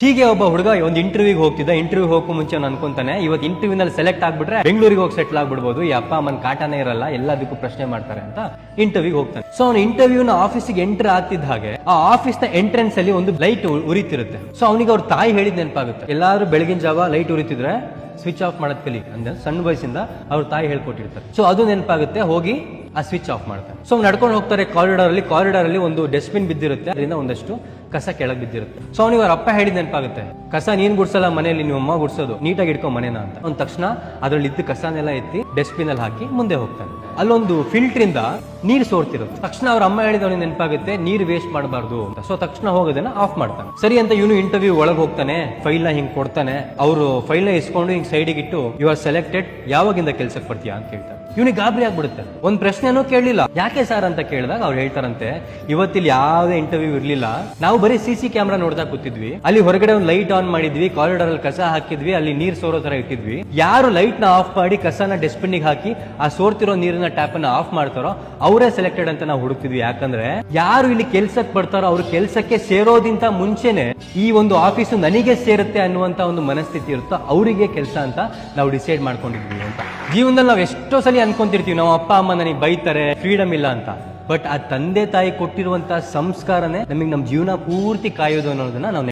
ಹೀಗೆ ಒಬ್ಬ ಹುಡುಗ ಒಂದು ಇಂಟರ್ವ್ಯೂಗೆ ಹೋಗ್ತಿದ್ದ. ಇಂಟರ್ವ್ಯೂ ಹೋಗೋ ಮುಂಚೆ ಅವ್ನು ಅನ್ಕೊಂತಾನೆ, ಇವತ್ತು ಇಂಟರ್ವ್ಯೂ ನಲ್ಲಿ ಸೆಲೆಕ್ಟ್ ಆಗ್ಬಿಟ್ರೆ ಬೆಂಗಳೂರಿಗೆ ಹೋಗಿ ಸೆಟ್ಲ್ ಆಗ್ಬಿಡ್ಬೋದು, ಈ ಅಪ್ಪ ಅಮ್ಮನ ಕಾಟನೇ ಇರಲ್ಲ, ಎಲ್ಲದಕ್ಕೂ ಪ್ರಶ್ನೆ ಮಾಡ್ತಾರೆ ಅಂತ ಇಂಟರ್ವ್ಯೂಗೆ ಹೋಗ್ತಾನೆ. ಸೊ ಅವ್ನು ಇಂಟರ್ವ್ಯೂನ ಆಫೀಸಿಗೆ ಎಂಟರ್ ಆಗ್ತಿದ್ದ ಹಾಗೆ ಆ ಆಫೀಸ್ ನ ಎಂಟ್ರೆನ್ಸ್ ಅಲ್ಲಿ ಒಂದು ಲೈಟ್ ಉರಿತಿರುತ್ತೆ. ಸೊ ಅವನಿಗೆ ಅವ್ರ ತಾಯಿ ಹೇಳಿದ್ ನೆನಪಾಗುತ್ತೆ, ಎಲ್ಲಾರು ಬೆಳಗಿನ ಜಾವ ಲೈಟ್ ಉರಿತಿದ್ರೆ ಸ್ವಿಚ್ ಆಫ್ ಮಾಡೋದ್ ಕಲಿ ಅಂದ್ರೆ ಸಣ್ಣ ವಯಸ್ಸಿಂದ ಅವ್ರ ತಾಯಿ ಹೇಳ್ಕೊಟ್ಟಿರ್ತಾರೆ. ಸೊ ಅದು ನೆನಪಾಗುತ್ತೆ, ಹೋಗಿ ಆ ಸ್ವಿಚ್ ಆಫ್ ಮಾಡ್ತಾನೆ. ಸೊ ನಡ್ಕೊಂಡು ಹೋಗ್ತಾರೆ ಕಾರಿಡಾರ್ ಅಲ್ಲಿ ಒಂದು ಡಸ್ಟ್ಬಿನ್ ಬಿದ್ದಿರುತ್ತೆ, ಅದರಿಂದ ಒಂದಷ್ಟು ಕಸ ಕೆಳಗೆ ಬಿದ್ದಿರುತ್ತೆ. ಸೊ ಅವ್ನಿಗೆ ಅವ್ರ ಅಪ್ಪ ಹೇಳಿದ್ ನೆನಪಾಗುತ್ತೆ, ಕಸ ನೀನ್ ಗುಡ್ಸಲ್ಲ ಮನೆಯಲ್ಲಿ, ನಿಮ್ಮ ಅಮ್ಮ ಗುಡ್ಸೋದು, ನೀಟಾಗಿ ಇಟ್ಕೊ ಮನೇನ ಅಂತ. ಅವ್ನ ತಕ್ಷಣ ಅದ್ರಲ್ಲಿ ಇದ್ದ ಕಸನೆಲ್ಲ ಎತ್ತಿ ಡಸ್ಟ್ಬಿನ್ ಅಲ್ಲಿ ಹಾಕಿ ಮುಂದೆ ಹೋಗ್ತಾನೆ. ಅಲ್ಲೊಂದು ಫಿಲ್ಟರ್ ಇಂದ ನೀರು ಸೋರ್ತಿರುತ್ತೆ. ತಕ್ಷಣ ಅವ್ರ ಅಮ್ಮ ಹೇಳಿದ ಅವನಿಗೆ ನೆನಪಾಗುತ್ತೆ, ನೀರು ವೇಸ್ಟ್ ಮಾಡಬಾರ್ದು ಅಂತ. ಸೊ ತಕ್ಷಣ ಹೋಗೋದನ್ನ ಆಫ್ ಮಾಡ್ತಾನೆ. ಸರಿ ಅಂತ ಇವನು ಇಂಟರ್ವ್ಯೂ ಒಳಗೆ ಹೋಗ್ತಾನೆ, ಫೈಲ್ ನ ಹಿಂಗ್ ಕೊಡ್ತಾನೆ. ಅವರು ಫೈಲ್ ನ ಇಸ್ಕೊಂಡು ಹಿಂಗ್ ಸೈಡಿಗೆ ಇಟ್ಟು, ಯು ಆರ್ ಸೆಲೆಕ್ಟೆಡ್, ಯಾವಾಗಿಂದ ಕೆಲ್ಸಕ್ಕೆ ಬರ್ತೀಯಾ ಅಂತ ಕೇಳ್ತಾರೆ. ಇವನಿಗೆ ಗಾಬರಿ ಆಗ್ಬಿಡುತ್ತೆ, ಒಂದ್ ಪ್ರಶ್ನೆನೂ ಕೇಳಲಿಲ್ಲ. ಯಾಕೆ ಸರ್ ಅಂತ ಕೇಳಿದಾಗ ಅವ್ರು ಹೇಳ್ತಾರಂತೆ, ಇವತ್ತಿಲ್ಲಿ ಯಾವುದೇ ಇಂಟರ್ವ್ಯೂ ಇರ್ಲಿಲ್ಲ, ನಾವು ಬರೀ CC ಕ್ಯಾಮ್ರಾ ನೋಡ್ತಾ ಕೂತಿದ್ವಿ, ಅಲ್ಲಿ ಹೊರಗಡೆ ಒಂದು ಲೈಟ್ ಆನ್ ಮಾಡಿದ್ವಿ, ಕಾರಿಡಾರ್ ಅಲ್ಲಿ ಕಸ ಹಾಕಿದ್ವಿ, ಅಲ್ಲಿ ನೀರ್ ಸೋರೋ ತರ ಇಟ್ಟಿದ್ವಿ, ಯಾರು ಲೈಟ್ ನ ಆಫ್ ಮಾಡಿ ಕಸನ ಡಸ್ಟ್ಬಿನ್ ಗೆ ಹಾಕಿ ಆ ಸೋರ್ತಿರೋ ನೀರಿನ ಟ್ಯಾಪ್ ಅನ್ನ ಆಫ್ ಮಾಡ್ತಾರೋ ಅವರೇ ಸೆಲೆಕ್ಟೆಡ್ ಅಂತ ನಾವು ಹುಡುಕ್ತಿದ್ವಿ. ಯಾಕಂದ್ರೆ ಯಾರು ಇಲ್ಲಿ ಕೆಲ್ಸಕ್ಕೆ ಬರ್ತಾರೋ ಅವ್ರ ಕೆಲ್ಸಕ್ಕೆ ಸೇರೋದಿಂತ ಮುಂಚೆನೆ ಈ ಒಂದು ಆಫೀಸು ನನಗೆ ಸೇರುತ್ತೆ ಅನ್ನುವಂತ ಒಂದು ಮನಸ್ಥಿತಿ ಇರುತ್ತೋ ಅವರಿಗೆ ಕೆಲಸ ಅಂತ ನಾವು ಡಿಸೈಡ್ ಮಾಡ್ಕೊಂಡಿದ್ವಿ ಅಂತ. ಜೀವನದಲ್ಲಿ ನಾವು ಎಷ್ಟೋ ಸಲ ಅನ್ಕೊಂತಿರ್ತೀವಿ, ನಾವು ಅಪ್ಪ ಅಮ್ಮ ನನಗೆ ಬೈತಾರೆ, ಫ್ರೀಡಮ್ ಇಲ್ಲ ಅಂತ. ಬಟ್ ಆ ತಂದೆ ತಾಯಿ ಕೊಟ್ಟಿರುವಂತಹ ಸಂಸ್ಕಾರನೇ ನಮಗೆ ನಮ್ಮ ಜೀವನ ಪೂರ್ತಿ ಕಾಯೋದು ಅನ್ನೋದನ್ನ ನಾವು